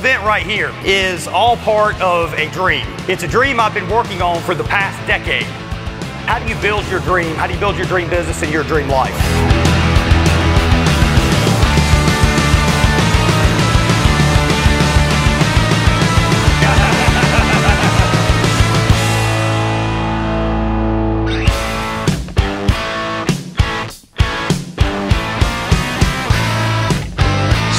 event right here is all part of a dream. It's a dream I've been working on for the past decade. How do you build your dream? How do you build your dream business and your dream life?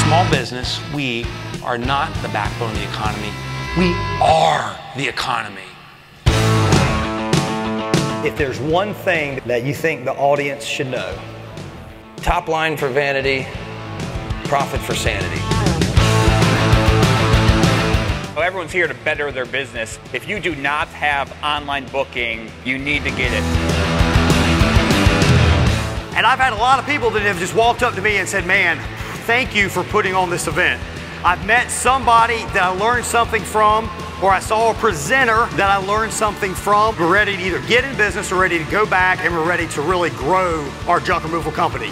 Small business, we are not the backbone of the economy. We are the economy. If there's one thing that you think the audience should know, Top line for vanity, profit for sanity. Well, everyone's here to better their business. If you do not have online booking, you need to get it. and I've had a lot of people that have just walked up to me and said, man, thank you for putting on this event. I've met somebody that I learned something from, or I saw a presenter that I learned something from. We're ready to either get in business or ready to go back, and we're ready to really grow our junk removal company.